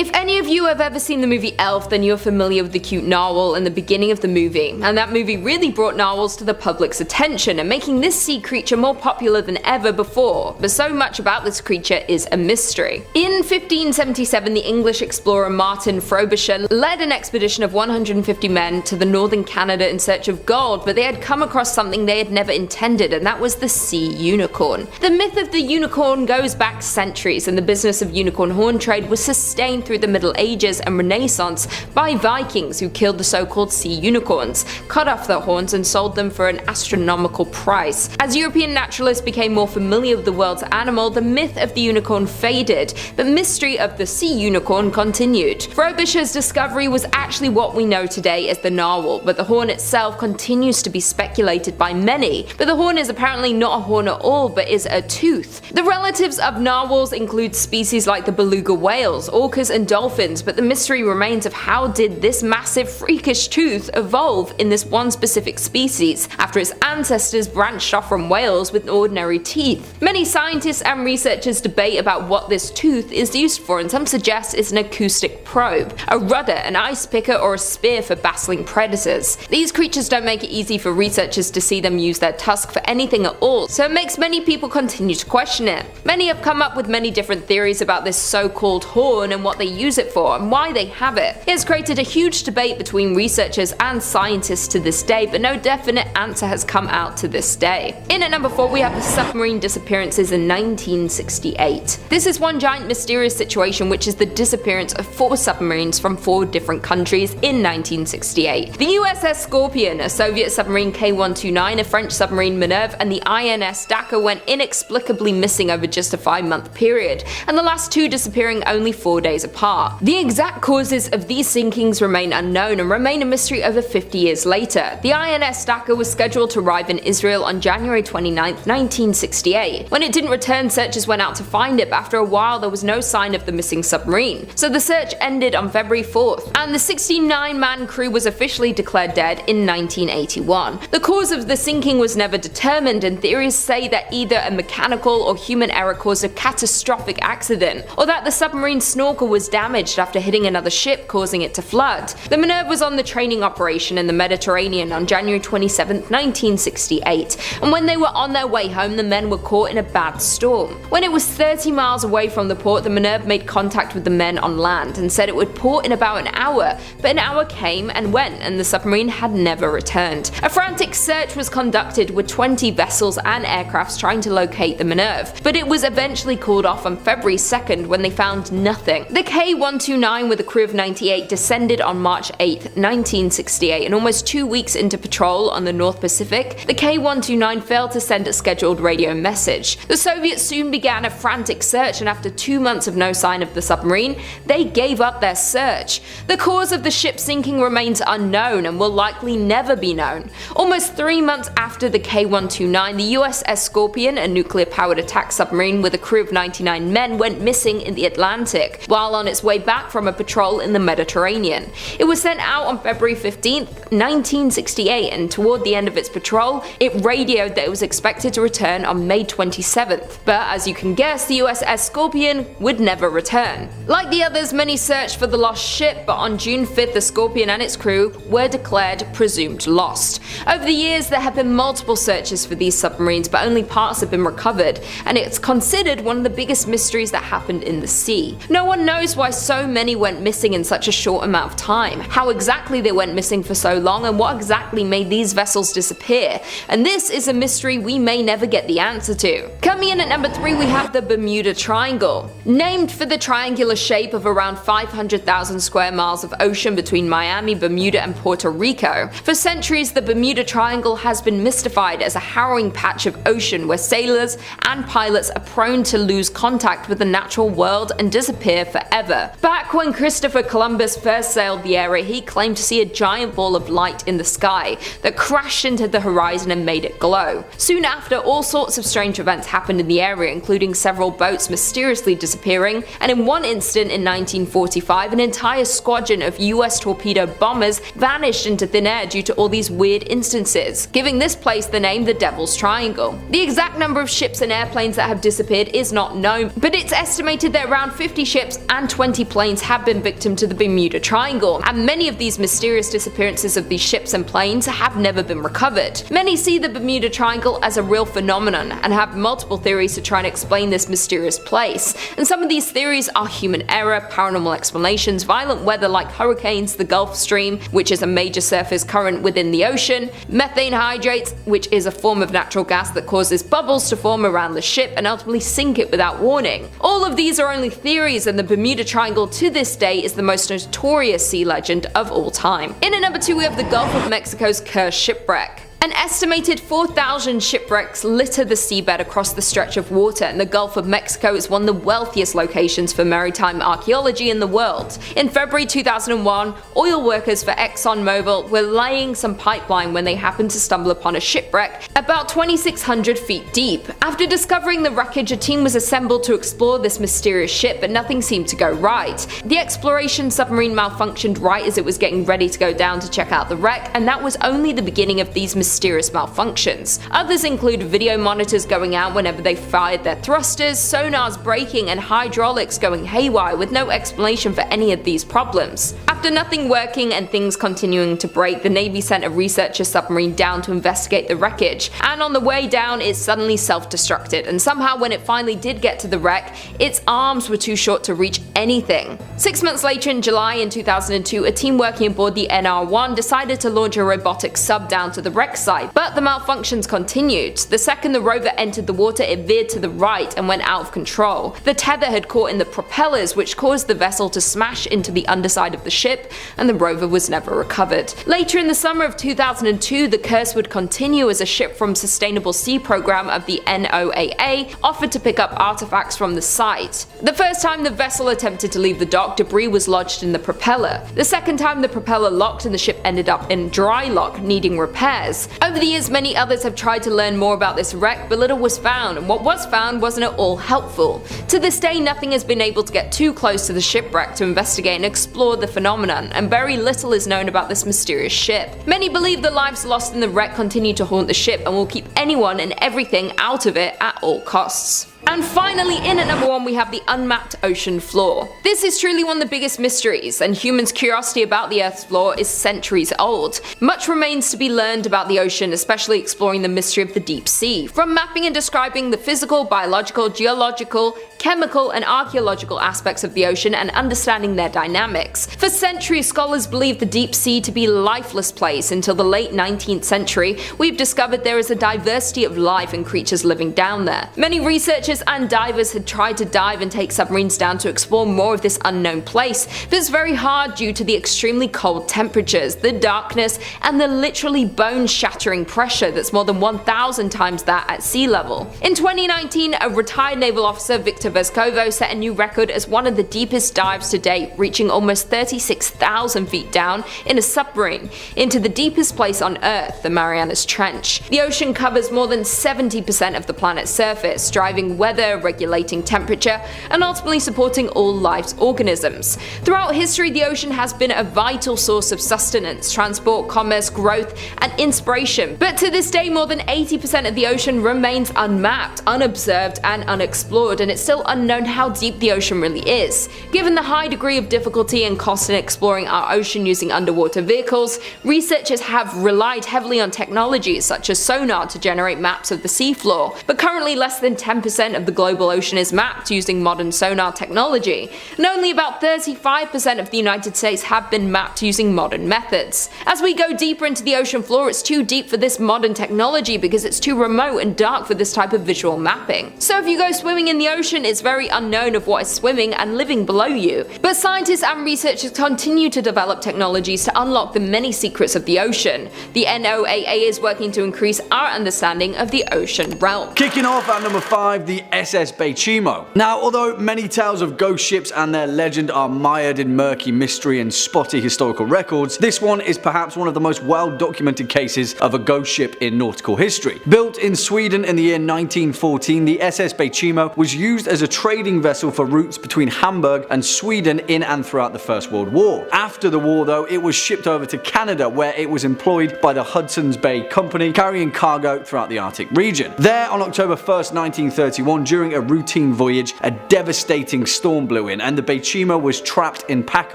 If any of you have ever seen the movie Elf, then you're familiar with the cute narwhal in the beginning of the movie, and that movie really brought narwhals to the public's attention and making this sea creature more popular than ever before, but so much about this creature is a mystery. In 1577, the English explorer Martin Frobisher led an expedition of 150 men to the northern Canada in search of gold, but they had come across something they had never intended, and that was the sea unicorn. The myth of the unicorn goes back centuries, and the business of unicorn horn trade was sustained through the Middle Ages and Renaissance by Vikings who killed the so-called sea unicorns, cut off their horns and sold them for an astronomical price. As European naturalists became more familiar with the world's animal, the myth of the unicorn faded, but mystery of the sea unicorn continued. Frobisher's discovery was actually what we know today as the narwhal, but the horn itself continues to be speculated by many. But the horn is apparently not a horn at all, but is a tooth. The relatives of narwhals include species like the beluga whales, orcas and dolphins, but the mystery remains of how did this massive freakish tooth evolve in this one specific species after its ancestors branched off from whales with ordinary teeth. Many scientists and researchers debate about what this tooth is used for, and some suggest it's an acoustic probe, a rudder, an ice picker, or a spear for battling predators. These creatures don't make it easy for researchers to see them use their tusk for anything at all, so it makes many people continue to question it. Many have come up with many different theories about this so-called horn and what they use it for and why they have it. It has created a huge debate between researchers and scientists to this day, but no definite answer has come out to this day. In at number 4 we have the submarine disappearances in 1968. This is one giant mysterious situation, which is the disappearance of 4 submarines from 4 different countries in 1968. The USS Scorpion, a Soviet submarine K-129, a French submarine Minerve, and the INS Dakar went inexplicably missing over just a 5-month period, and the last 2 disappearing only 4 days apart. The exact causes of these sinkings remain unknown and remain a mystery over 50 years later. The INS Dakar was scheduled to arrive in Israel on January 29, 1968. When it didn't return, searchers went out to find it, but after a while there was no sign of the missing submarine. So the search ended on February 4th, and the 69-man crew was officially declared dead in 1981. The cause of the sinking was never determined, and theories say that either a mechanical or human error caused a catastrophic accident, or that the submarine snorkel was damaged after hitting another ship, causing it to flood. The Minerve was on the training operation in the Mediterranean on January 27, 1968, and when they were on their way home, the men were caught in a bad storm. When it was 30 miles away from the port, the Minerve made contact with the men on land and said it would port in about an hour, but an hour came and went, and the submarine had never returned. A frantic search was conducted with 20 vessels and aircrafts trying to locate the Minerve, but it was eventually called off on February 2nd when they found nothing. The K-129 with a crew of 98 descended on March 8, 1968, and almost 2 weeks into patrol on the North Pacific, the K-129 failed to send a scheduled radio message. The Soviets soon began a frantic search, and after 2 months of no sign of the submarine, they gave up their search. The cause of the ship sinking remains unknown and will likely never be known. Almost 3 months after the K-129, the USS Scorpion, a nuclear-powered attack submarine with a crew of 99 men, went missing in the Atlantic while on its way back from a patrol in the Mediterranean. It was sent out on February 15, 1968, and toward the end of its patrol, it radioed that it was expected to return on May 27th. But as you can guess, the USS Scorpion would never return. Like the others, many searched for the lost ship, but on June 5th, the Scorpion and its crew were declared presumed lost. Over the years, there have been multiple searches for these submarines, but only parts have been recovered, and it's considered one of the biggest mysteries that happened in the sea. No one knows why so many went missing in such a short amount of time, how exactly they went missing for so long, and what exactly made these vessels disappear. And this is a mystery we may never get the answer to. Coming in at number 3, we have the Bermuda Triangle. Named for the triangular shape of around 500,000 square miles of ocean between Miami, Bermuda, and Puerto Rico, for centuries the Bermuda Triangle has been mystified as a harrowing patch of ocean where sailors and pilots are prone to lose contact with the natural world and disappear forever. Back when Christopher Columbus first sailed the area, he claimed to see a giant ball of light in the sky that crashed into the horizon and made it glow. Soon after, all sorts of strange events happened in the area, including several boats mysteriously disappearing, and in one incident in 1945, an entire squadron of US torpedo bombers vanished into thin air due to all these weird instances, giving this place the name the Devil's Triangle. The exact number of ships and airplanes that have disappeared is not known, but it's estimated that around 50 ships and and 20 planes have been victim to the Bermuda Triangle, and many of these mysterious disappearances of these ships and planes have never been recovered. Many see the Bermuda Triangle as a real phenomenon and have multiple theories to try and explain this mysterious place, and some of these theories are human error, paranormal explanations, violent weather like hurricanes, the Gulf Stream, which is a major surface current within the ocean, methane hydrates, which is a form of natural gas that causes bubbles to form around the ship and ultimately sink it without warning. All of these are only theories, and the Bermuda Triangle to this day is the most notorious sea legend of all time. In at number 2 we have the Gulf of Mexico's cursed shipwreck. An estimated 4,000 shipwrecks litter the seabed across the stretch of water, and the Gulf of Mexico is one of the wealthiest locations for maritime archaeology in the world. In February 2001, oil workers for ExxonMobil were laying some pipeline when they happened to stumble upon a shipwreck about 2,600 feet deep. After discovering the wreckage, a team was assembled to explore this mysterious ship, but nothing seemed to go right. The exploration submarine malfunctioned right as it was getting ready to go down to check out the wreck, and that was only the beginning of these mysterious malfunctions. Others include video monitors going out whenever they fired their thrusters, sonars breaking, and hydraulics going haywire with no explanation for any of these problems. After nothing working and things continuing to break, the Navy sent a researcher submarine down to investigate the wreckage, and on the way down it suddenly self-destructed, and somehow when it finally did get to the wreck, its arms were too short to reach anything. 6 months later, in July in 2002, a team working aboard the NR-1 decided to launch a robotic sub down to the wreck site, but the malfunctions continued. The second the rover entered the water, it veered to the right and went out of control. The tether had caught in the propellers, which caused the vessel to smash into the underside of the ship, and the rover was never recovered. Later in the summer of 2002, the curse would continue as a ship from Sustainable Sea Program of the NOAA offered to pick up artifacts from the site. The first time the vessel attempted to leave the dock, debris was lodged in the propeller. The second time, the propeller locked and the ship ended up in dry lock, needing repairs. Over the years, many others have tried to learn more about this wreck, but little was found, and what was found wasn't at all helpful. To this day, nothing has been able to get too close to the shipwreck to investigate and explore the phenomenon, and very little is known about this mysterious ship. Many believe the lives lost in the wreck continue to haunt the ship and will keep anyone and everything out of it at all costs. And finally, in at number 1 we have the unmapped ocean floor. This is truly one of the biggest mysteries, and humans' curiosity about the Earth's floor is centuries old. Much remains to be learned about the ocean, especially exploring the mystery of the deep sea. From mapping and describing the physical, biological, geological, chemical, and archaeological aspects of the ocean and understanding their dynamics. For centuries, scholars believed the deep sea to be a lifeless place. Until the late 19th century, we've discovered there is a diversity of life and creatures living down there. Many researchers and divers had tried to dive and take submarines down to explore more of this unknown place, but it's very hard due to the extremely cold temperatures, the darkness, and the literally bone-shattering pressure that's more than 1,000 times that at sea level. In 2019, a retired naval officer, Victor Vescovo, set a new record as one of the deepest dives to date, reaching almost 36,000 feet down in a submarine into the deepest place on Earth, the Marianas Trench. The ocean covers more than 70% of the planet's surface, driving weather, regulating temperature, and ultimately supporting all life's organisms. Throughout history, the ocean has been a vital source of sustenance, transport, commerce, growth, and inspiration. But to this day, more than 80% of the ocean remains unmapped, unobserved, and unexplored, and it's still unknown how deep the ocean really is. Given the high degree of difficulty and cost in exploring our ocean using underwater vehicles, researchers have relied heavily on technologies such as sonar to generate maps of the seafloor, but currently less than 10% of the global ocean is mapped using modern sonar technology, and only about 35% of the United States have been mapped using modern methods. As we go deeper into the ocean floor, it's too deep for this modern technology because it's too remote and dark for this type of visual mapping. So if you go swimming in the ocean, it's very unknown of what is swimming and living below you. But scientists and researchers continue to develop technologies to unlock the many secrets of the ocean. The NOAA is working to increase our understanding of the ocean realm. Kicking off at number 5, the SS Bechimo. Now, although many tales of ghost ships and their legend are mired in murky mystery and spotty historical records, this one is perhaps one of the most well-documented cases of a ghost ship in nautical history. Built in Sweden in the year 1914, the SS Bechimo was used as a trading vessel for routes between Hamburg and Sweden in and throughout the First World War. After the war, though, it was shipped over to Canada, where it was employed by the Hudson's Bay Company, carrying cargo throughout the Arctic region. There, on October 1st, 1931, 1921, during a routine voyage, a devastating storm blew in and the Bechimo was trapped in pack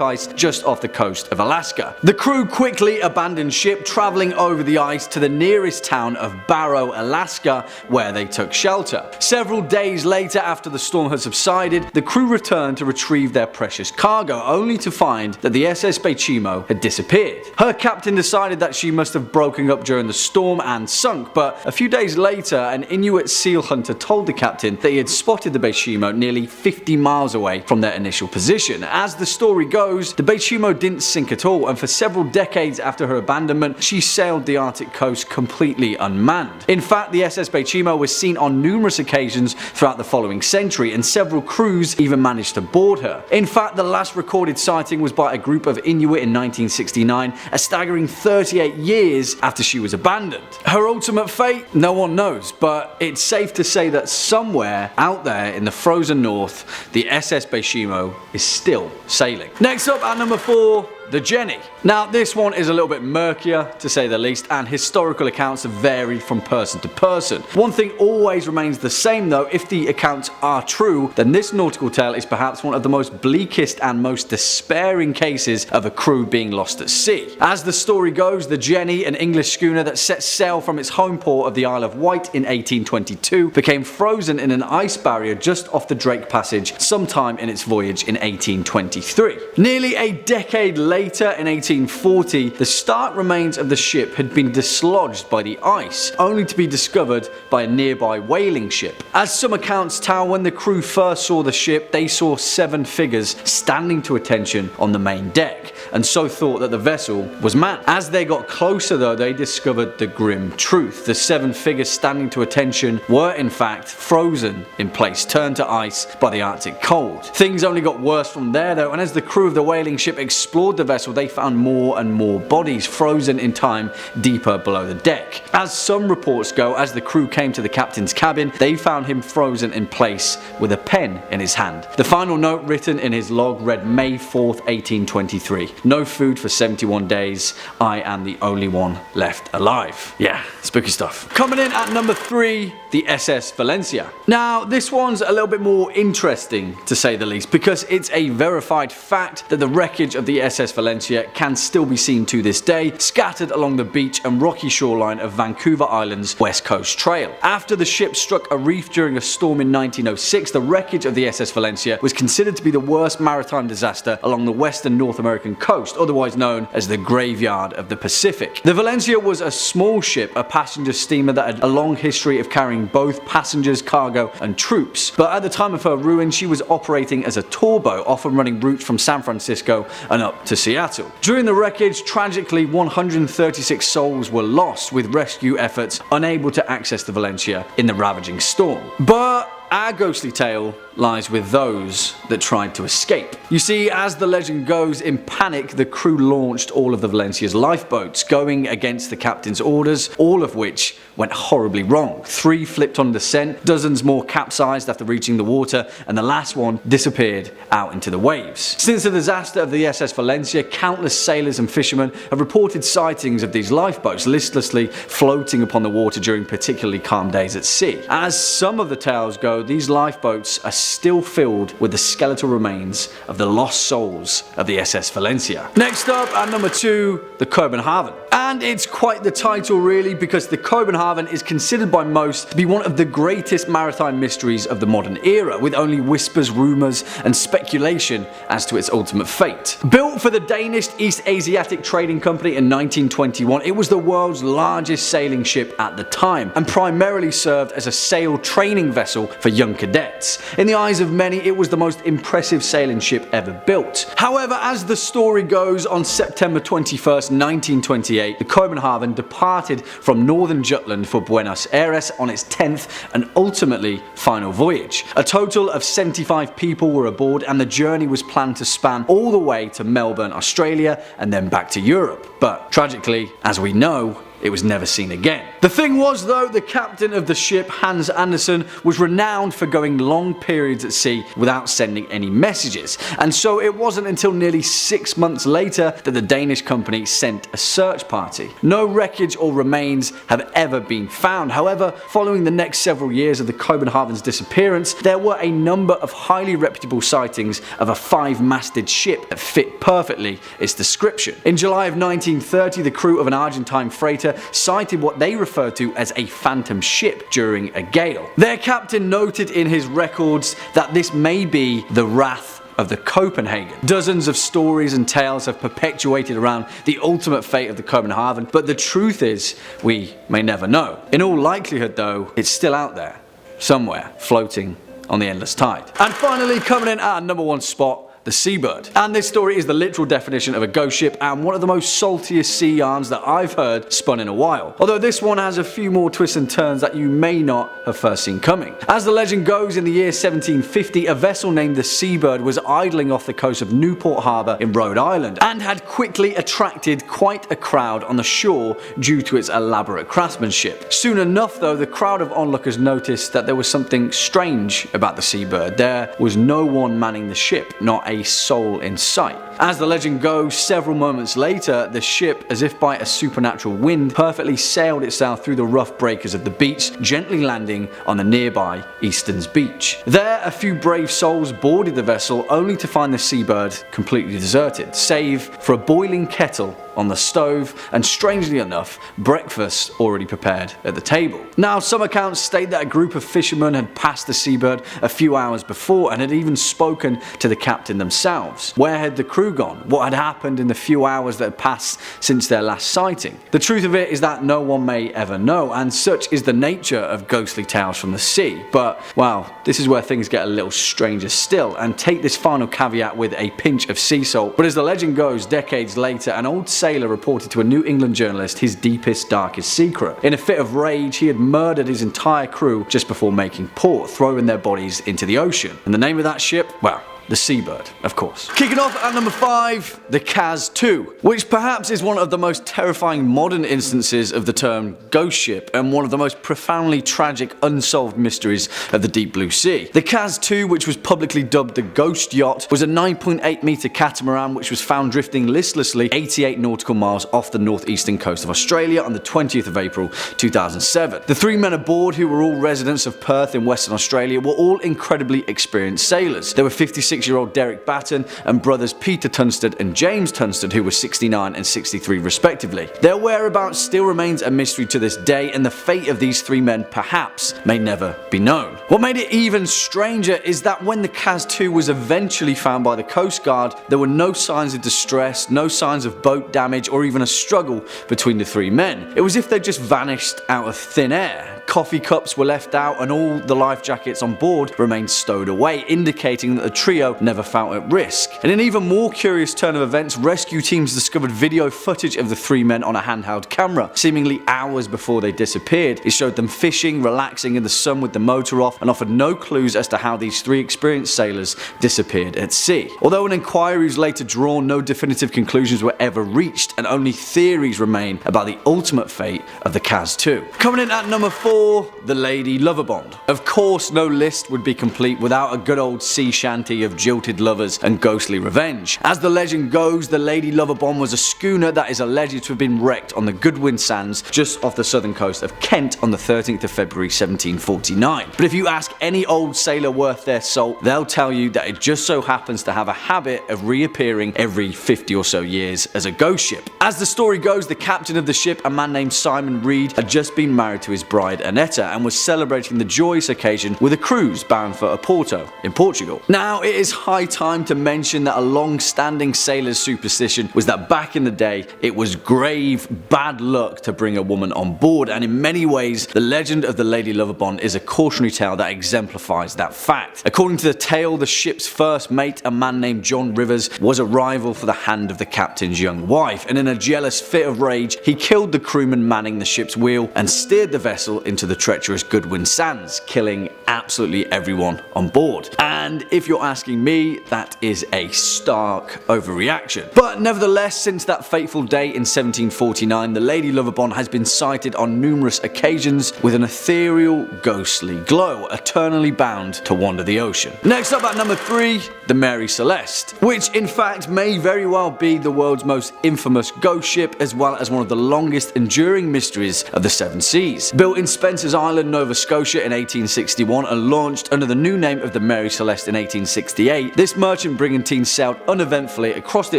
ice just off the coast of Alaska. The crew quickly abandoned ship, traveling over the ice to the nearest town of Barrow, Alaska, where they took shelter. Several days later, after the storm had subsided, the crew returned to retrieve their precious cargo, only to find that the SS Bechimo had disappeared. Her captain decided that she must have broken up during the storm and sunk, but a few days later, an Inuit seal hunter told the captain that he had spotted the Bechimo nearly 50 miles away from their initial position. As the story goes, the Bechimo didn't sink at all, and for several decades after her abandonment, she sailed the Arctic coast completely unmanned. In fact, the SS Bechimo was seen on numerous occasions throughout the following century, and several crews even managed to board her. In fact, the last recorded sighting was by a group of Inuit in 1969, a staggering 38 years after she was abandoned. Her ultimate fate? No one knows, but it's safe to say that somewhere out there in the frozen north, the SS Bechimo is still sailing. Next up at number 4, the Jenny. Now this one is a little bit murkier to say the least, and historical accounts have varied from person to person. One thing always remains the same though: if the accounts are true, then this nautical tale is perhaps one of the most bleakest and most despairing cases of a crew being lost at sea. As the story goes, the Jenny, an English schooner that set sail from its home port of the Isle of Wight in 1822, became frozen in an ice barrier just off the Drake Passage sometime in its voyage in 1823. Nearly a decade later, in 1840, the stark remains of the ship had been dislodged by the ice, only to be discovered by a nearby whaling ship. As some accounts tell, when the crew first saw the ship, they saw 7 figures standing to attention on the main deck, and so thought that the vessel was manned. As they got closer though, they discovered the grim truth. The 7 figures standing to attention were in fact frozen in place, turned to ice by the Arctic cold. Things only got worse from there though, and as the crew of the whaling ship explored the vessel, they found more and more bodies frozen in time deeper below the deck. As some reports go, as the crew came to the captain's cabin, they found him frozen in place with a pen in his hand. The final note written in his log read, May 4th, 1823. No food for 71 days. I am the only one left alive. Yeah, spooky stuff. Coming in at number 3, the SS Valencia. Now, this one's a little bit more interesting to say the least, because it's a verified fact that the wreckage of the SS Valencia can still be seen to this day, scattered along the beach and rocky shoreline of Vancouver Island's West Coast Trail. After the ship struck a reef during a storm in 1906, the wreckage of the SS Valencia was considered to be the worst maritime disaster along the western North American coast, otherwise known as the Graveyard of the Pacific. The Valencia was a small ship, a passenger steamer that had a long history of carrying both passengers, cargo and troops, but at the time of her ruin she was operating as a tour boat, often running routes from San Francisco and up to Seattle. During the wreckage, tragically 136 souls were lost, with rescue efforts unable to access the Valencia in the ravaging storm. But our ghostly tale lies with those that tried to escape. You see, as the legend goes, in panic the crew launched all of the Valencia's lifeboats, going against the captain's orders, all of which went horribly wrong. 3 flipped on descent, dozens more capsized after reaching the water, and the last one disappeared out into the waves. Since the disaster of the SS Valencia, countless sailors and fishermen have reported sightings of these lifeboats listlessly floating upon the water during particularly calm days at sea. As some of the tales go, these lifeboats are still filled with the skeletal remains of the lost souls of the SS Valencia. Next up at number 2, the Copenhagen. And it's quite the title really, because the Copenhagen is considered by most to be one of the greatest maritime mysteries of the modern era, with only whispers, rumours and speculation as to its ultimate fate. Built for the Danish East Asiatic Trading Company in 1921, it was the world's largest sailing ship at the time, and primarily served as a sail training vessel for young cadets. In the eyes of many, it was the most impressive sailing ship ever built. However, as the story goes, on September 21st, 1928, the Copenhagen departed from northern Jutland for Buenos Aires on its 10th and ultimately final voyage. A total of 75 people were aboard, and the journey was planned to span all the way to Melbourne, Australia, and then back to Europe. But tragically, as we know, it was never seen again. The thing was though, the captain of the ship, Hans Andersen, was renowned for going long periods at sea without sending any messages, and so it wasn't until nearly 6 months later that the Danish company sent a search party. No wreckage or remains have ever been found. However, following the next several years of the Copenhagen's disappearance, there were a number of highly reputable sightings of a 5-masted ship that fit perfectly its description. In July of 1930, the crew of an Argentine freighter cited what they referred to as a phantom ship during a gale. Their captain noted in his records that this may be the Wrath of the Copenhagen. Dozens of stories and tales have perpetuated around the ultimate fate of the Copenhagen, but the truth is, we may never know. In all likelihood though, it's still out there, somewhere, floating on the endless tide. And finally, coming in at number 1 spot, the Seabird. And this story is the literal definition of a ghost ship and one of the most saltiest sea yarns that I've heard spun in a while. Although this one has a few more twists and turns that you may not have first seen coming. As the legend goes, in the year 1750, a vessel named the Seabird was idling off the coast of Newport Harbour in Rhode Island and had quickly attracted quite a crowd on the shore due to its elaborate craftsmanship. Soon enough though, the crowd of onlookers noticed that there was something strange about the Seabird. There was no one manning the ship, not a soul in sight. As the legend goes, several moments later, the ship, as if by a supernatural wind, perfectly sailed itself through the rough breakers of the beach, gently landing on the nearby Easton's beach. There, a few brave souls boarded the vessel, only to find the Seabird completely deserted, save for a boiling kettle on the stove, and strangely enough, breakfast already prepared at the table. Now, some accounts state that a group of fishermen had passed the Seabird a few hours before and had even spoken to the captain themselves. Where had the crew gone? What had happened in the few hours that had passed since their last sighting? The truth of it is that no one may ever know, and such is the nature of ghostly tales from the sea. But, well, this is where things get a little stranger still, and take this final caveat with a pinch of sea salt. But as the legend goes, decades later, an old sailor reported to a New England journalist his deepest, darkest secret. In a fit of rage, he had murdered his entire crew just before making port, throwing their bodies into the ocean. And the name of that ship? Well, the Seabird, of course. Kicking off at number 5, the Kaz II, which perhaps is one of the most terrifying modern instances of the term ghost ship and one of the most profoundly tragic unsolved mysteries of the deep blue sea. The Kaz II, which was publicly dubbed the Ghost Yacht, was a 9.8 meter catamaran which was found drifting listlessly 88 nautical miles off the northeastern coast of Australia on the 20th of April 2007. The 3 men aboard, who were all residents of Perth in Western Australia, were all incredibly experienced sailors. There were 56-year-old Derek Batten and brothers Peter Tunstall and James Tunstall, who were 69 and 63 respectively. Their whereabouts still remains a mystery to this day, and the fate of these 3 men perhaps may never be known. What made it even stranger is that when the Kaz II was eventually found by the Coast Guard, there were no signs of distress, no signs of boat damage, or even a struggle between the 3 men. It was as if they just vanished out of thin air. Coffee cups were left out and all the life jackets on board remained stowed away, indicating that the trio never felt at risk. In an even more curious turn of events, rescue teams discovered video footage of the 3 men on a handheld camera, seemingly hours before they disappeared. It showed them fishing, relaxing in the sun with the motor off, and offered no clues as to how these 3 experienced sailors disappeared at sea. Although an inquiry was later drawn, no definitive conclusions were ever reached, and only theories remain about the ultimate fate of the Kaz II. Coming in at number 4, the Lady Loverbond. Of course, no list would be complete without a good old sea shanty of jilted lovers and ghostly revenge. As the legend goes, the Lady Loverbond was a schooner that is alleged to have been wrecked on the Goodwin Sands just off the southern coast of Kent on the 13th of February 1749. But if you ask any old sailor worth their salt, they'll tell you that it just so happens to have a habit of reappearing every 50 or so years as a ghost ship. As the story goes, the captain of the ship, a man named Simon Reed, had just been married to his bride Annetta and was celebrating the joyous occasion with a cruise bound for Oporto in Portugal. Now, it is high time to mention that a long-standing sailor's superstition was that back in the day, it was grave bad luck to bring a woman on board, and in many ways, the legend of the Lady Loverbond is a cautionary tale that exemplifies that fact. According to the tale, the ship's first mate, a man named John Rivers, was a rival for the hand of the captain's young wife, and in a jealous fit of rage, he killed the crewman manning the ship's wheel and steered the vessel in into the treacherous Goodwin Sands, killing absolutely everyone on board. And if you're asking me, that is a stark overreaction. But nevertheless, since that fateful day in 1749, the Lady Loverbond has been sighted on numerous occasions with an ethereal, ghostly glow, eternally bound to wander the ocean. Next up at number 3, the Mary Celeste, which in fact may very well be the world's most infamous ghost ship, as well as one of the longest enduring mysteries of the Seven Seas. Built in Spencer's Island, Nova Scotia in 1861 and launched under the new name of the Mary Celeste in 1868, this merchant brigantine sailed uneventfully across the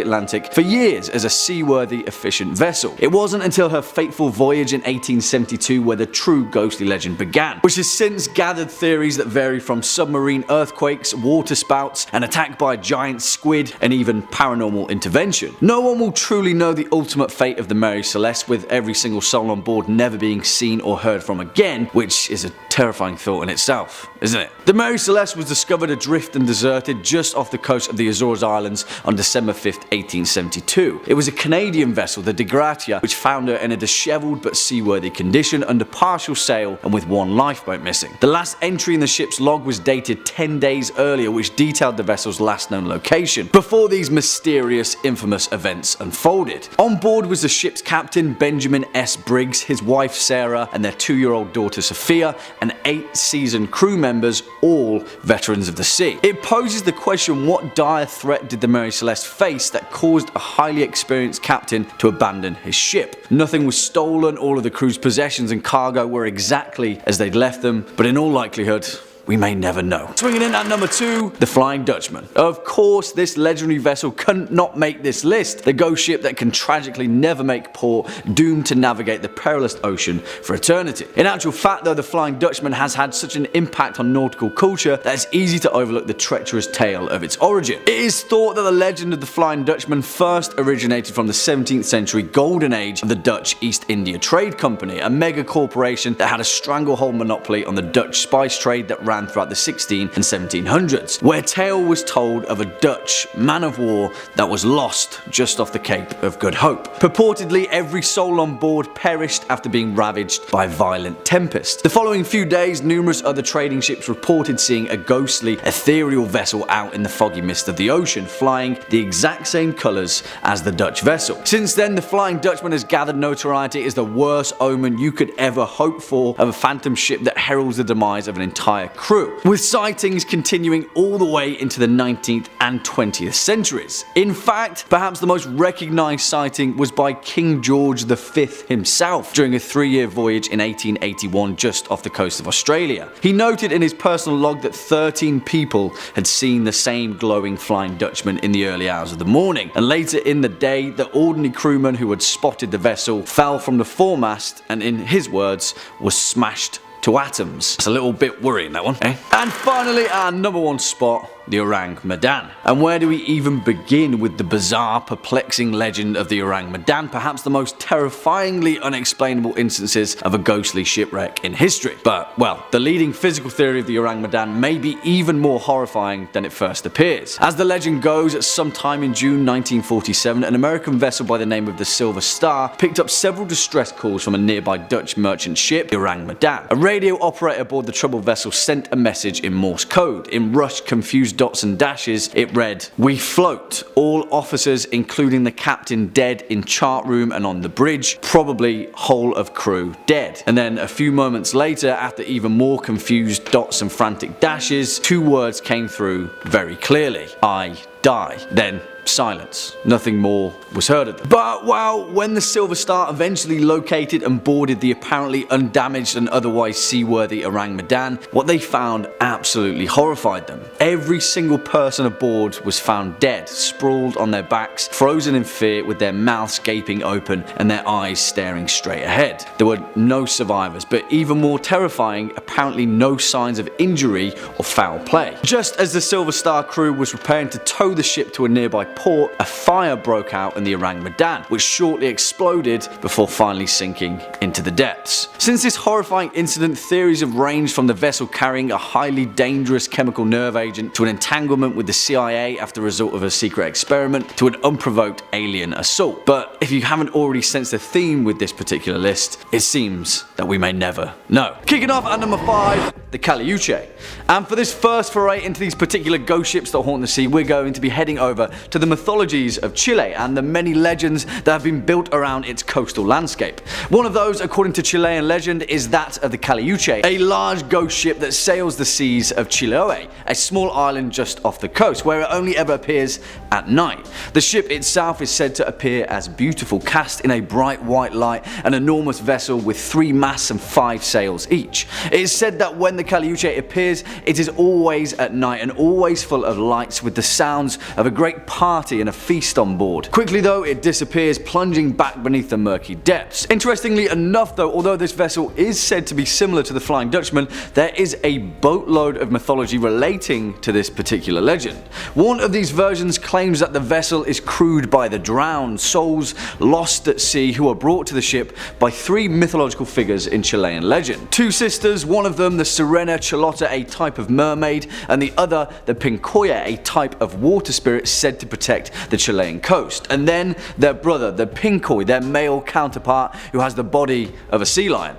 Atlantic for years as a seaworthy, efficient vessel. It wasn't until her fateful voyage in 1872 where the true ghostly legend began, which has since gathered theories that vary from submarine earthquakes, water spouts, an attack by a giant squid, and even paranormal intervention. No one will truly know the ultimate fate of the Mary Celeste, with every single soul on board never being seen or heard from again, which is a terrifying thought in itself, isn't it? The Mary Celeste was discovered adrift and deserted just off the coast of the Azores Islands on December 5th, 1872. It was a Canadian vessel, the De Gratia, which found her in a disheveled but seaworthy condition under partial sail and with one lifeboat missing. The last entry in the ship's log was dated 10 days earlier, which detailed the vessel's last known location, before these mysterious, infamous events unfolded. On board was the ship's captain, Benjamin S. Briggs, his wife Sarah, and their 2-year-old daughter Sophia, and 8 seasoned crew members, all veterans of the sea. It poses the question, what dire threat did the Mary Celeste face that caused a highly experienced captain to abandon his ship? Nothing was stolen, all of the crew's possessions and cargo were exactly as they'd left them, but in all likelihood, we may never know. Swinging in at number 2, the Flying Dutchman. Of course, this legendary vessel couldn't not make this list. The ghost ship that can tragically never make port, doomed to navigate the perilous ocean for eternity. In actual fact though, the Flying Dutchman has had such an impact on nautical culture that it's easy to overlook the treacherous tale of its origin. It is thought that the legend of the Flying Dutchman first originated from the 17th century golden age of the Dutch East India Trade Company, a mega corporation that had a stranglehold monopoly on the Dutch spice trade that ran throughout the 16 and 1700s, where tale was told of a Dutch man of war that was lost just off the Cape of Good Hope. Purportedly, every soul on board perished after being ravaged by a violent tempest. The following few days, numerous other trading ships reported seeing a ghostly, ethereal vessel out in the foggy mist of the ocean, flying the exact same colours as the Dutch vessel. Since then, the Flying Dutchman has gathered notoriety as the worst omen you could ever hope for of a phantom ship that heralds the demise of an entire crew, with sightings continuing all the way into the 19th and 20th centuries. In fact, perhaps the most recognised sighting was by King George V himself during a 3-year voyage in 1881 just off the coast of Australia. He noted in his personal log that 13 people had seen the same glowing Flying Dutchman in the early hours of the morning, and later in the day, the ordinary crewman who had spotted the vessel fell from the foremast and, in his words, was smashed to atoms. It's a little bit worrying, that one, eh? And finally, our number 1 spot, the Orang Medan. And where do we even begin with the bizarre, perplexing legend of the Orang Medan, perhaps the most terrifyingly unexplainable instances of a ghostly shipwreck in history? But, well, the leading physical theory of the Orang Medan may be even more horrifying than it first appears. As the legend goes, at some time in June 1947, an American vessel by the name of the Silver Star picked up several distress calls from a nearby Dutch merchant ship, the Orang Medan. A radio operator aboard the troubled vessel sent a message in Morse code. In rushed, confused dots and dashes, it read, "We float. All officers, including the captain, dead in chart room and on the bridge. Probably whole of crew dead." And then a few moments later, after even more confused dots and frantic dashes, 2 words came through very clearly. "I die." Then silence. Nothing more was heard of them. But well, when the Silver Star eventually located and boarded the apparently undamaged and otherwise seaworthy Orang Medan, what they found absolutely horrified them. Every single person aboard was found dead, sprawled on their backs, frozen in fear, with their mouths gaping open and their eyes staring straight ahead. There were no survivors, but even more terrifying, apparently no signs of injury or foul play. Just as the Silver Star crew was preparing to tow the ship to a nearby port, a fire broke out in the Orang Medan, which shortly exploded before finally sinking into the depths. Since this horrifying incident, theories have ranged from the vessel carrying a highly dangerous chemical nerve agent to an entanglement with the CIA after the result of a secret experiment to an unprovoked alien assault. But if you haven't already sensed a theme with this particular list, it seems that we may never know. Kicking off at number 5, the Caliuche. And for this first foray into these particular ghost ships that haunt the sea, we're going to be heading over to the mythologies of Chile and the many legends that have been built around its coastal landscape. One of those, according to Chilean legend, is that of the Caliuche, a large ghost ship that sails the seas of Chiloé, a small island just off the coast, where it only ever appears at night. The ship itself is said to appear as beautiful, cast in a bright white light, an enormous vessel with 3 masts and 5 sails each. It is said that when the Caliuche appears, it is always at night and always full of lights, with the sounds of a great party and a feast on board. Quickly though, it disappears, plunging back beneath the murky depths. Interestingly enough though, although this vessel is said to be similar to the Flying Dutchman, there is a boatload of mythology relating to this particular legend. One of these versions claims that the vessel is crewed by the drowned, souls lost at sea, who are brought to the ship by 3 mythological figures in Chilean legend. 2 sisters, one of them the Sirena Charlotta, a type of mermaid, and the other the Pincoya, a type of water spirit said to protect the Chilean coast. And then their brother, the Pincoy, their male counterpart, who has the body of a sea lion.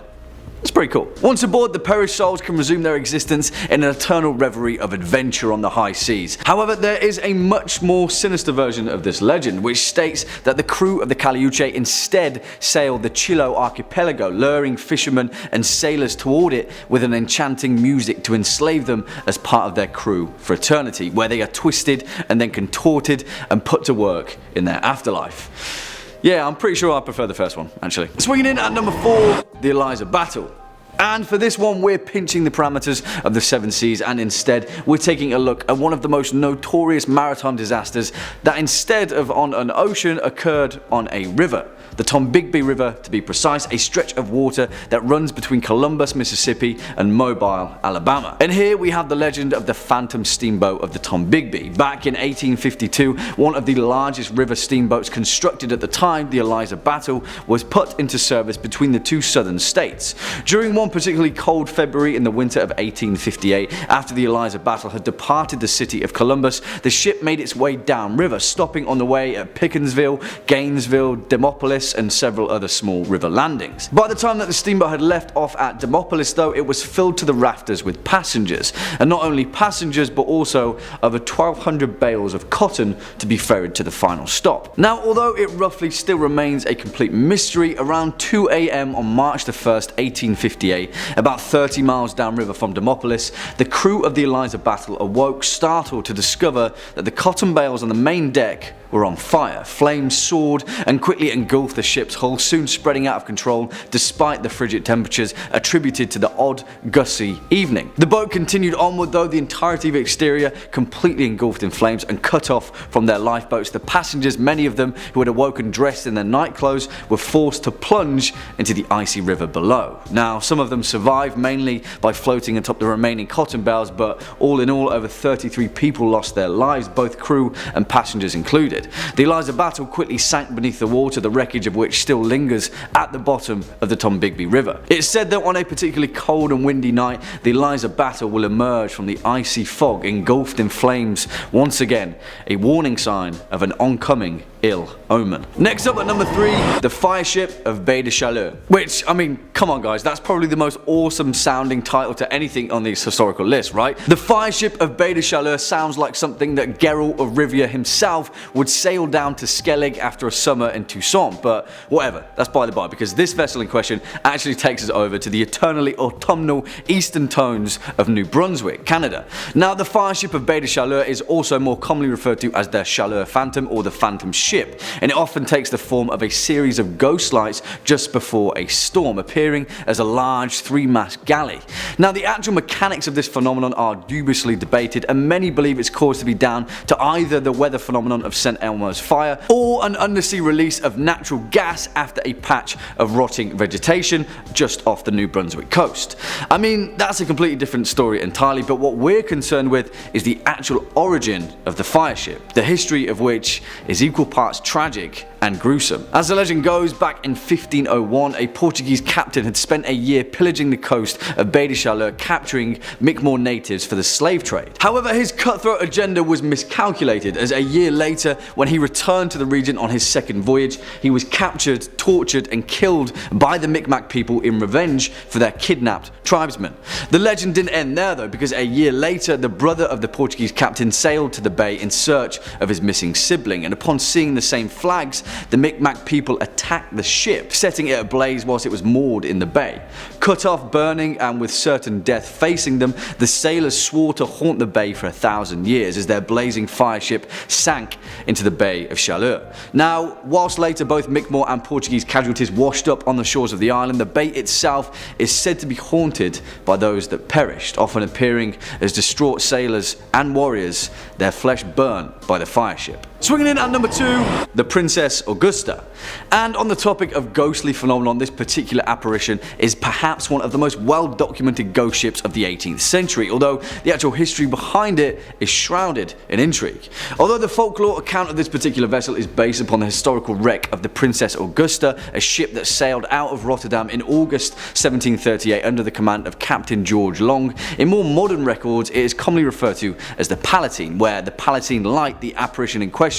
It's pretty cool. Once aboard, the perished souls can resume their existence in an eternal reverie of adventure on the high seas. However, there is a much more sinister version of this legend, which states that the crew of the Caliuche instead sailed the Chiloé archipelago, luring fishermen and sailors toward it with an enchanting music to enslave them as part of their crew for eternity, where they are twisted and then contorted and put to work in their afterlife. Yeah, I'm pretty sure I prefer the first one, actually. Swinging in at number 4, the Eliza Battle. And for this one, we're pinching the parameters of the 7 seas, and instead we're taking a look at one of the most notorious maritime disasters that, instead of on an ocean, occurred on a river. The Tombigbee River, to be precise, a stretch of water that runs between Columbus, Mississippi and Mobile, Alabama. And here we have the legend of the phantom steamboat of the Tombigbee. Back in 1852, one of the largest river steamboats constructed at the time, the Eliza Battle, was put into service between the 2 southern states. During one particularly cold February in the winter of 1858, after the Eliza Battle had departed the city of Columbus, the ship made its way downriver, stopping on the way at Pickensville, Gainesville, Demopolis and several other small river landings. By the time that the steamboat had left off at Demopolis though, it was filled to the rafters with passengers, and not only passengers but also over 1,200 bales of cotton to be ferried to the final stop. Now, although it roughly still remains a complete mystery, around 2 AM on March the 1st, 1858, about 30 miles downriver from Demopolis, the crew of the Eliza Battle awoke, startled to discover that the cotton bales on the main deck were on fire. Flames soared and quickly engulfed the ship's hull, soon spreading out of control despite the frigid temperatures attributed to the odd, gusty evening. The boat continued onward though, the entirety of the exterior completely engulfed in flames and cut off from their lifeboats. The passengers, many of them who had awoken dressed in their night clothes, were forced to plunge into the icy river below. Now, some of them survived, mainly by floating atop the remaining cotton bales, but all in all, over 33 people lost their lives, both crew and passengers included. The Eliza Battle quickly sank beneath the water, the wreckage of which still lingers at the bottom of the Tombigbee River. It's said that on a particularly cold and windy night, the Eliza Battle will emerge from the icy fog engulfed in flames, once again a warning sign of an oncoming ill omen. Next up at number 3, the Fireship of Baie de Chaleur. Which, I mean, come on guys, that's probably the most awesome sounding title to anything on this historical list, right? The Fireship of Baie de Chaleur sounds like something that Geralt of Rivia himself would sail down to Skellig after a summer in Toussaint, but whatever, that's by the by, because this vessel in question actually takes us over to the eternally autumnal eastern tones of New Brunswick, Canada. Now, the Fireship of Baie de Chaleur is also more commonly referred to as the Chaleur Phantom or the Phantom Ship, ship, and it often takes the form of a series of ghost lights just before a storm, appearing as a large 3-mast galley. Now, the actual mechanics of this phenomenon are dubiously debated, and many believe it's caused to be down to either the weather phenomenon of St. Elmo's fire or an undersea release of natural gas after a patch of rotting vegetation just off the New Brunswick coast. I mean, that's a completely different story entirely, but what we're concerned with is the actual origin of the fire ship, the history of which is equal parts tragic and gruesome. As the legend goes, back in 1501, a Portuguese captain had spent a year pillaging the coast of Baie de Chaleur, capturing Mi'kmaq natives for the slave trade. However, his cutthroat agenda was miscalculated, as a year later, when he returned to the region on his second voyage, he was captured, tortured, and killed by the Mi'kmaq people in revenge for their kidnapped tribesmen. The legend didn't end there though, because a year later, the brother of the Portuguese captain sailed to the bay in search of his missing sibling, and upon seeing the same flags, the Mi'kmaq people attacked the ship, setting it ablaze whilst it was moored in the bay. Cut off, burning, and with certain death facing them, the sailors swore to haunt the bay for 1,000 years as their blazing fire ship sank into the Bay of Chaleur. Now, whilst later both Mi'kmaq and Portuguese casualties washed up on the shores of the island, the bay itself is said to be haunted by those that perished, often appearing as distraught sailors and warriors, their flesh burnt by the fire ship. Swinging in at number 2, the Princess Augusta. And on the topic of ghostly phenomenon, this particular apparition is perhaps one of the most well-documented ghost ships of the 18th century, although the actual history behind it is shrouded in intrigue. Although the folklore account of this particular vessel is based upon the historical wreck of the Princess Augusta, a ship that sailed out of Rotterdam in August 1738 under the command of Captain George Long, in more modern records it is commonly referred to as the Palatine, where the Palatine Light, the apparition in question,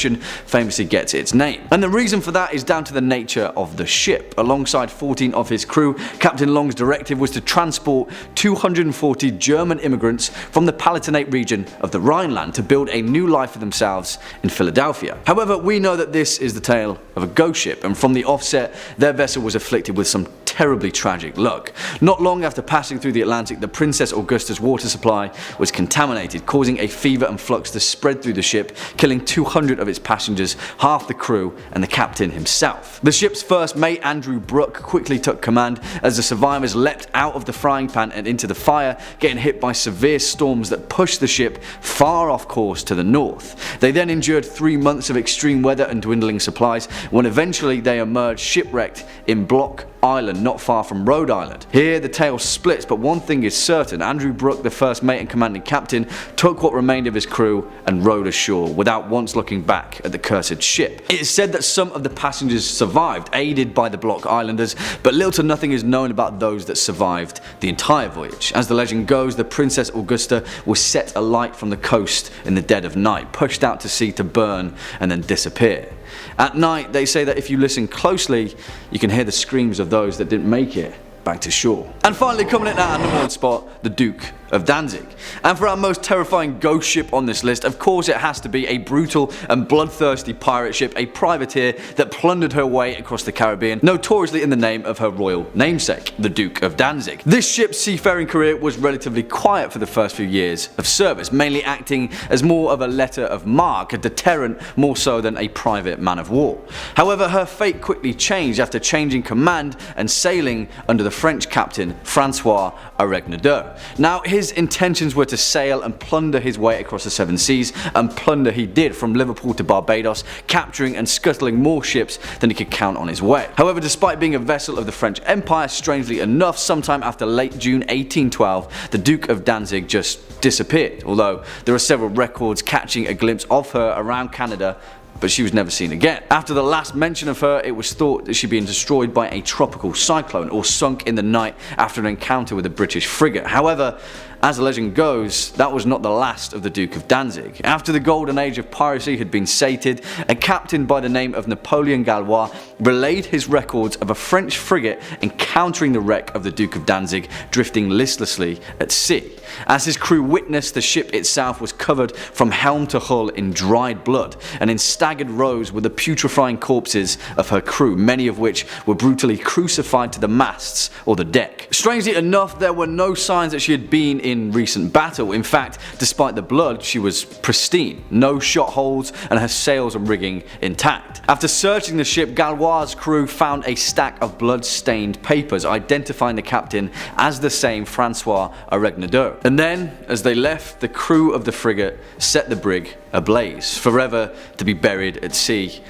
famously gets its name. And the reason for that is down to the nature of the ship. Alongside 14 of his crew, Captain Long's directive was to transport 240 German immigrants from the Palatinate region of the Rhineland to build a new life for themselves in Philadelphia. However, we know that this is the tale of a ghost ship, and from the offset, their vessel was afflicted with some terribly tragic luck. Not long after passing through the Atlantic, the Princess Augusta's water supply was contaminated, causing a fever and flux to spread through the ship, killing 200 of its passengers, half the crew, and the captain himself. The ship's first mate, Andrew Brooke, quickly took command as the survivors leapt out of the frying pan and into the fire, getting hit by severe storms that pushed the ship far off course to the north. They then endured 3 months of extreme weather and dwindling supplies, when eventually they emerged shipwrecked in Block Island, not far from Rhode Island. Here the tale splits, but one thing is certain: Andrew Brooke, the first mate and commanding captain, took what remained of his crew and rowed ashore without once looking back at the cursed ship. It is said that some of the passengers survived, aided by the Block Islanders, but little to nothing is known about those that survived the entire voyage. As the legend goes, the Princess Augusta was set alight from the coast in the dead of night, pushed out to sea to burn and then disappear. At night, they say that if you listen closely, you can hear the screams of those that didn't make it back to shore. And finally, coming in at number 1 spot, the Duke of Danzig. And for our most terrifying ghost ship on this list, of course it has to be a brutal and bloodthirsty pirate ship, a privateer that plundered her way across the Caribbean, notoriously in the name of her royal namesake, the Duke of Danzig. This ship's seafaring career was relatively quiet for the first few years of service, mainly acting as more of a letter of marque, a deterrent more so than a private man of war. However, her fate quickly changed after changing command and sailing under the French captain Francois Aregnadoux. Now, his intentions were to sail and plunder his way across the 7 seas, and plunder he did from Liverpool to Barbados, capturing and scuttling more ships than he could count on his way. However, despite being a vessel of the French Empire, strangely enough, sometime after late June 1812, the Duke of Danzig just disappeared, although there are several records catching a glimpse of her around Canada, but she was never seen again. After the last mention of her, it was thought that she'd been destroyed by a tropical cyclone or sunk in the night after an encounter with a British frigate. However, as the legend goes, that was not the last of the Duke of Danzig. After the golden age of piracy had been sated, a captain by the name of Napoleon Gallois relayed his records of a French frigate encountering the wreck of the Duke of Danzig drifting listlessly at sea. As his crew witnessed, the ship itself was covered from helm to hull in dried blood, and in staggered rows were the putrefying corpses of her crew, many of which were brutally crucified to the masts or the deck. Strangely enough, there were no signs that she had been in recent battle. In fact, despite the blood, she was pristine, no shot holes, and her sails and rigging intact. After searching the ship, Galois' crew found a stack of blood-stained papers identifying the captain as the same Francois Aregnadoux. And then, as they left, the crew of the frigate set the brig ablaze, forever to be buried at sea,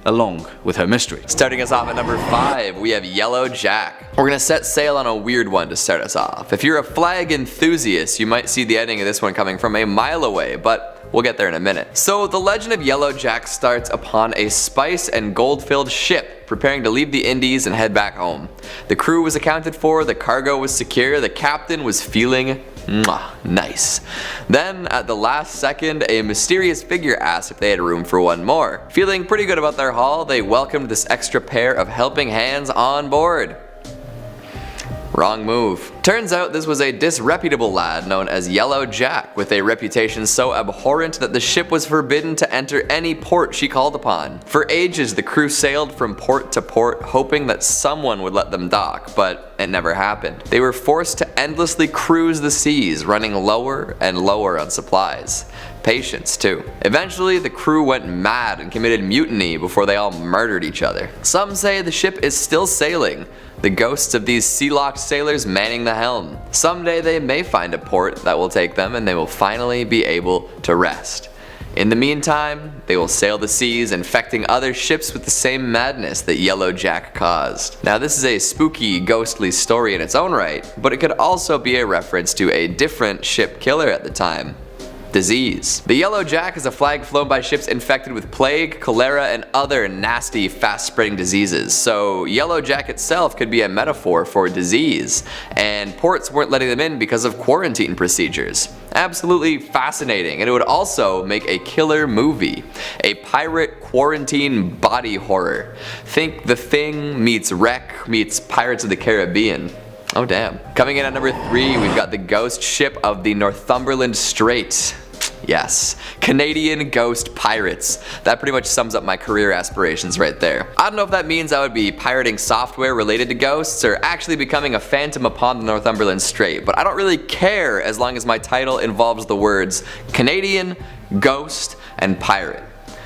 along with her mystery. Starting us off at number 5, we have Yellow Jack. We're gonna set sail on a weird one to start us off. If you're a flag enthusiast, you might see the ending of this one coming from a mile away, but we'll get there in a minute. So the legend of Yellow Jack starts upon a spice and gold-filled ship preparing to leave the Indies and head back home. The crew was accounted for, the cargo was secure, the captain was feeling nice. Then, at the last second, a mysterious figure asked if they had room for one more. Feeling pretty good about their haul, they welcomed this extra pair of helping hands on board. Wrong move. Turns out this was a disreputable lad known as Yellow Jack, with a reputation so abhorrent that the ship was forbidden to enter any port she called upon. For ages the crew sailed from port to port hoping that someone would let them dock, but it never happened. They were forced to endlessly cruise the seas, running lower and lower on supplies. Patience too. Eventually the crew went mad and committed mutiny before they all murdered each other. Some say the ship is still sailing, the ghosts of these sea-locked sailors manning the helm. Someday they may find a port that will take them and they will finally be able to rest. In the meantime, they will sail the seas, infecting other ships with the same madness that Yellow Jack caused. Now this is a spooky, ghostly story in its own right, but it could also be a reference to a different ship killer at the time. Disease. The Yellow Jack is a flag flown by ships infected with plague, cholera, and other nasty, fast-spreading diseases. So Yellow Jack itself could be a metaphor for disease, and ports weren't letting them in because of quarantine procedures. Absolutely fascinating, and it would also make a killer movie. A pirate quarantine body horror. Think The Thing meets Wreck meets Pirates of the Caribbean. Oh damn. Coming in at number 3, we've got the ghost ship of the Northumberland Strait. Yes, Canadian ghost pirates. That pretty much sums up my career aspirations right there. I don't know if that means I would be pirating software related to ghosts or actually becoming a phantom upon the Northumberland Strait, but I don't really care as long as my title involves the words Canadian, ghost, and pirate.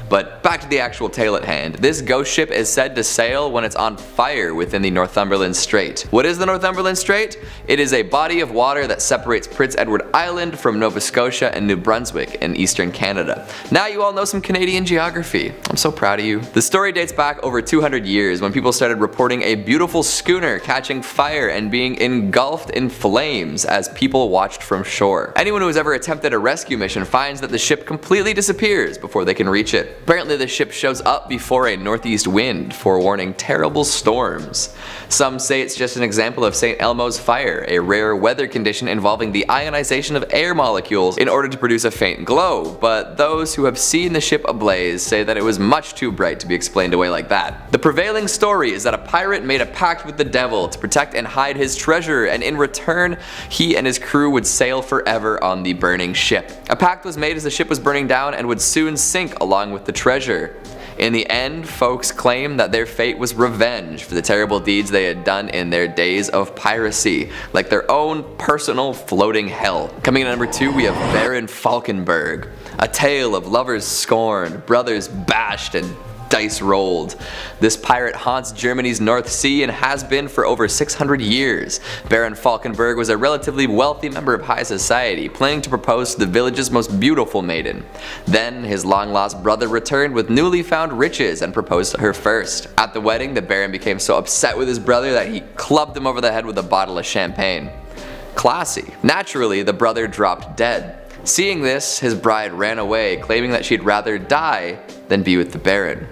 But back to the actual tale at hand. This ghost ship is said to sail when it's on fire within the Northumberland Strait. What is the Northumberland Strait? It is a body of water that separates Prince Edward Island from Nova Scotia and New Brunswick in eastern Canada. Now you all know some Canadian geography. I'm so proud of you. The story dates back over 200 years when people started reporting a beautiful schooner catching fire and being engulfed in flames as people watched from shore. Anyone who has ever attempted a rescue mission finds that the ship completely disappears before they can reach it. Apparently the ship shows up before a northeast wind, forewarning terrible storms. Some say it's just an example of St. Elmo's fire, a rare weather condition involving the ionization of air molecules in order to produce a faint glow, but those who have seen the ship ablaze say that it was much too bright to be explained away like that. The prevailing story is that a pirate made a pact with the devil to protect and hide his treasure, and in return, he and his crew would sail forever on the burning ship. A pact was made as the ship was burning down and would soon sink along with the treasure. In the end, folks claim that their fate was revenge for the terrible deeds they had done in their days of piracy, like their own personal floating hell. Coming in at number 2, we have Baron Falkenberg, a tale of lovers scorned, brothers bashed, and dice rolled. This pirate haunts Germany's North Sea and has been for over 600 years. Baron Falkenberg was a relatively wealthy member of high society, planning to propose to the village's most beautiful maiden. Then his long-lost brother returned with newly found riches and proposed to her first. At the wedding, the Baron became so upset with his brother that he clubbed him over the head with a bottle of champagne. Classy. Naturally, the brother dropped dead. Seeing this, his bride ran away, claiming that she'd rather die than be with the Baron.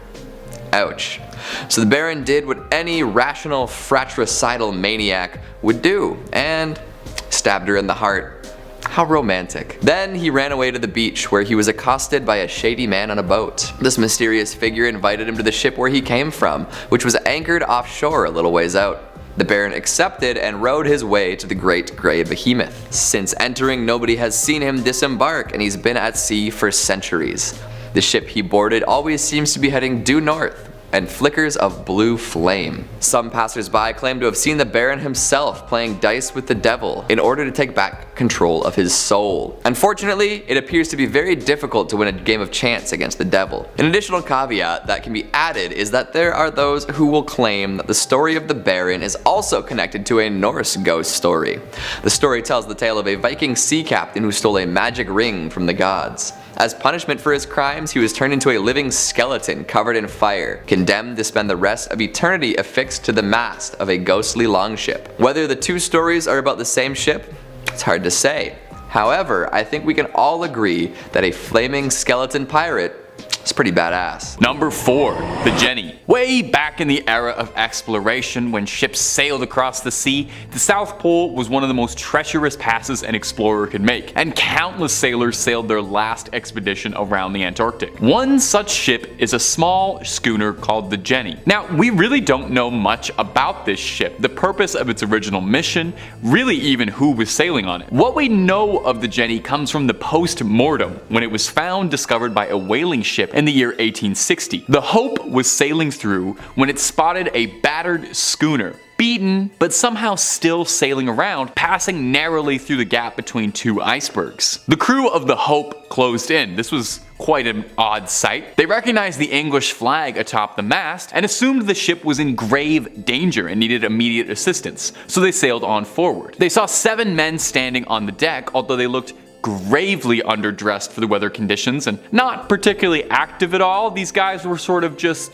Ouch. So the Baron did what any rational fratricidal maniac would do, and stabbed her in the heart. How romantic. Then he ran away to the beach, where he was accosted by a shady man on a boat. This mysterious figure invited him to the ship where he came from, which was anchored offshore a little ways out. The Baron accepted and rowed his way to the Great Grey Behemoth. Since entering, nobody has seen him disembark, and he's been at sea for centuries. The ship he boarded always seems to be heading due north, and flickers of blue flame. Some passersby claim to have seen the Baron himself playing dice with the devil in order to take back control of his soul. Unfortunately, it appears to be very difficult to win a game of chance against the devil. An additional caveat that can be added is that there are those who will claim that the story of the Baron is also connected to a Norse ghost story. The story tells the tale of a Viking sea captain who stole a magic ring from the gods. As punishment for his crimes, he was turned into a living skeleton covered in fire, condemned to spend the rest of eternity affixed to the mast of a ghostly longship. Whether the two stories are about the same ship, it's hard to say. However, I think we can all agree that a flaming skeleton pirate is pretty badass. Number 4. The Jenny. Way back in the era of exploration, when ships sailed across the sea, the South Pole was one of the most treacherous passes an explorer could make, and countless sailors sailed their last expedition around the Antarctic. One such ship is a small schooner called the Jenny. Now, we really don't know much about this ship, the purpose of its original mission, really even who was sailing on it. What we know of the Jenny comes from the post-mortem, when it was found discovered by a whaling ship in the year 1860. The Hope was sailing through when it spotted a battered schooner, beaten but somehow still sailing around, passing narrowly through the gap between two icebergs. The crew of the Hope closed in. This was quite an odd sight. They recognized the English flag atop the mast and assumed the ship was in grave danger and needed immediate assistance, so they sailed on forward. They saw 7 men standing on the deck, although they looked gravely underdressed for the weather conditions and not particularly active at all. These guys were sort of just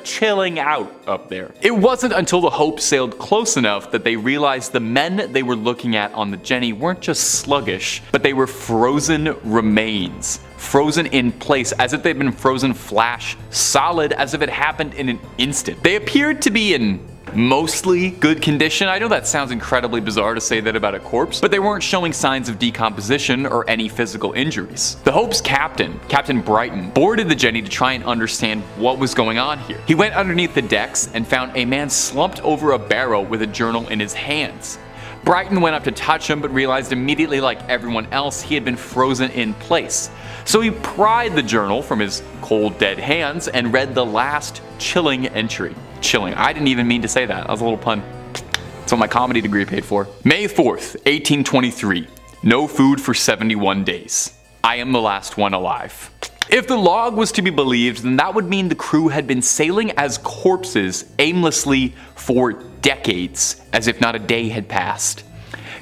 chilling out up there. It wasn't until the Hope sailed close enough that they realized the men they were looking at on the Jenny weren't just sluggish, but they were frozen remains. Frozen in place, as if they'd been frozen flash solid, as if it happened in an instant. They appeared to be in mostly good condition. I know that sounds incredibly bizarre to say that about a corpse, but they weren't showing signs of decomposition or any physical injuries. The Hope's captain, Captain Brighton, boarded the Jenny to try and understand what was going on here. He went underneath the decks and found a man slumped over a barrel with a journal in his hands. Brighton went up to touch him, but realized immediately, like everyone else, he had been frozen in place. So he pried the journal from his cold, dead hands and read the last chilling entry. Chilling. I didn't even mean to say that. That was a little pun. That's what my comedy degree paid for. May 4th, 1823. No food for 71 days. I am the last one alive. If the log was to be believed, then that would mean the crew had been sailing as corpses aimlessly for decades, as if not a day had passed.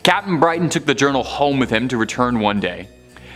Captain Brighton took the journal home with him to return one day.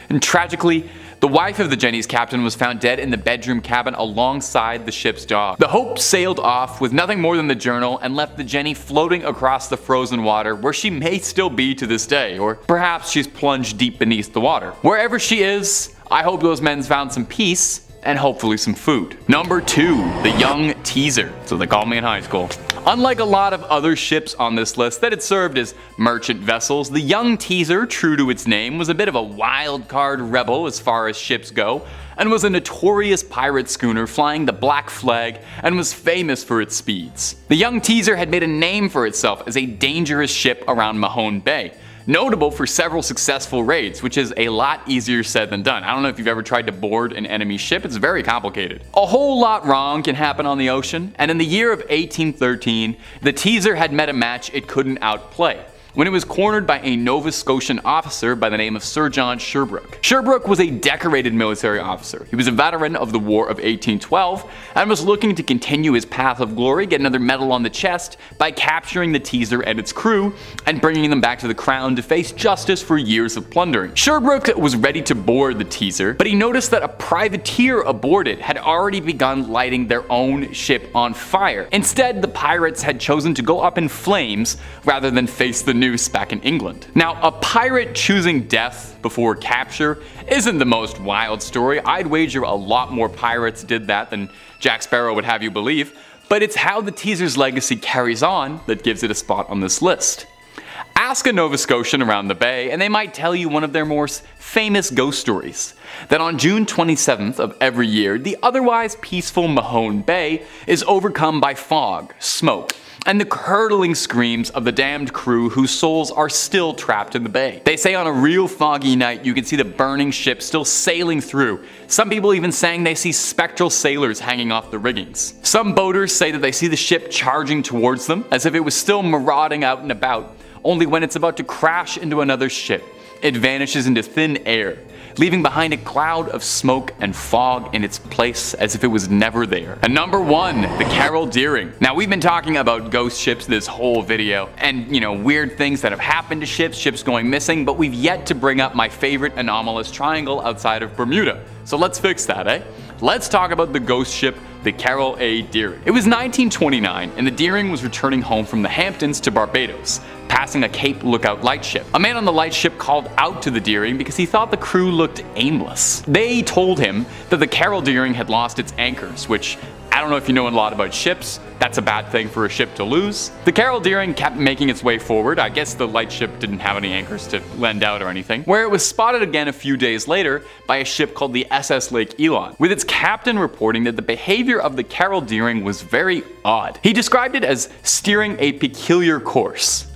And tragically, the wife of the Jenny's captain was found dead in the bedroom cabin alongside the ship's dog. The Hope sailed off with nothing more than the journal and left the Jenny floating across the frozen water, where she may still be to this day, or perhaps she's plunged deep beneath the water. Wherever she is, I hope those men found some peace and hopefully some food. Number 2, the Young Teaser. So they called me in high school. Unlike a lot of other ships on this list that had served as merchant vessels, the Young Teaser, true to its name, was a bit of a wild card rebel as far as ships go, and was a notorious pirate schooner flying the black flag and was famous for its speeds. The Young Teaser had made a name for itself as a dangerous ship around Mahone Bay, notable for several successful raids, which is a lot easier said than done. I don't know if you've ever tried to board an enemy ship, it's very complicated. A whole lot wrong can happen on the ocean, and in the year of 1813, the Teaser had met a match it couldn't outplay, when it was cornered by a Nova Scotian officer by the name of Sir John Sherbrooke. Sherbrooke was a decorated military officer. He was a veteran of the War of 1812 and was looking to continue his path of glory, get another medal on the chest, by capturing the Teaser and its crew and bringing them back to the crown to face justice for years of plundering. Sherbrooke was ready to board the Teaser, but he noticed that a privateer aboard it had already begun lighting their own ship on fire. Instead, the pirates had chosen to go up in flames rather than face the noose back in England. Now, a pirate choosing death before capture isn't the most wild story. I'd wager a lot more pirates did that than Jack Sparrow would have you believe, but it's how the Teaser's legacy carries on that gives it a spot on this list. Ask a Nova Scotian around the bay and they might tell you one of their more famous ghost stories. That on June 27th of every year, the otherwise peaceful Mahone Bay is overcome by fog, smoke, and the curdling screams of the damned crew whose souls are still trapped in the bay. They say on a real foggy night you can see the burning ship still sailing through. Some people even saying they see spectral sailors hanging off the riggings. Some boaters say that they see the ship charging towards them as if it was still marauding out and about, only when it's about to crash into another ship, it vanishes into thin air, leaving behind a cloud of smoke and fog in its place as if it was never there. And number 1, the Carol Deering. Now we've been talking about ghost ships this whole video, and weird things that have happened to ships going missing, but we've yet to bring up my favorite anomalous triangle outside of Bermuda. So let's fix that, eh? Let's talk about the ghost ship, the Carol A. Deering. It was 1929, and the Deering was returning home from the Hamptons to Barbados, passing a Cape Lookout lightship. A man on the lightship called out to the Deering because he thought the crew looked aimless. They told him that the Carol Deering had lost its anchors, which, I don't know if you know a lot about ships, that's a bad thing for a ship to lose. The Carol Deering kept making its way forward. I guess the lightship didn't have any anchors to lend out or anything, where it was spotted again a few days later by a ship called the SS Lake Elon, with its captain reporting that the behavior of the Carol Deering was very odd. He described it as steering a peculiar course.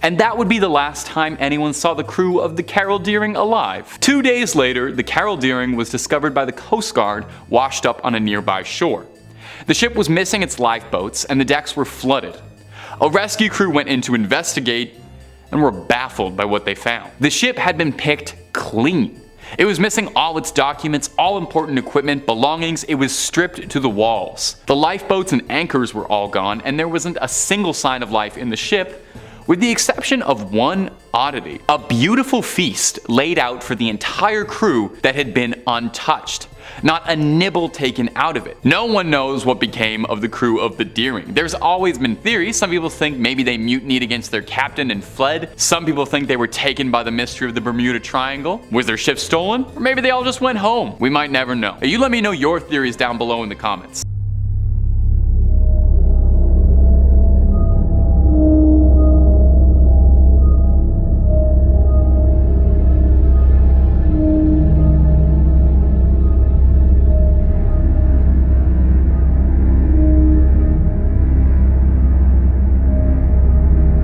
And that would be the last time anyone saw the crew of the Carol Deering alive. 2 days later, the Carol Deering was discovered by the Coast Guard washed up on a nearby shore. The ship was missing its lifeboats and the decks were flooded. A rescue crew went in to investigate and were baffled by what they found. The ship had been picked clean. It was missing all its documents, all important equipment, belongings. It was stripped to the walls. The lifeboats and anchors were all gone, and there wasn't a single sign of life in the ship, with the exception of one oddity. A beautiful feast laid out for the entire crew that had been untouched. Not a nibble taken out of it. No one knows what became of the crew of the Deering. There's always been theories. Some people think maybe they mutinied against their captain and fled. Some people think they were taken by the mystery of the Bermuda Triangle. Was their ship stolen? Or maybe they all just went home. We might never know. You let me know your theories down below in the comments.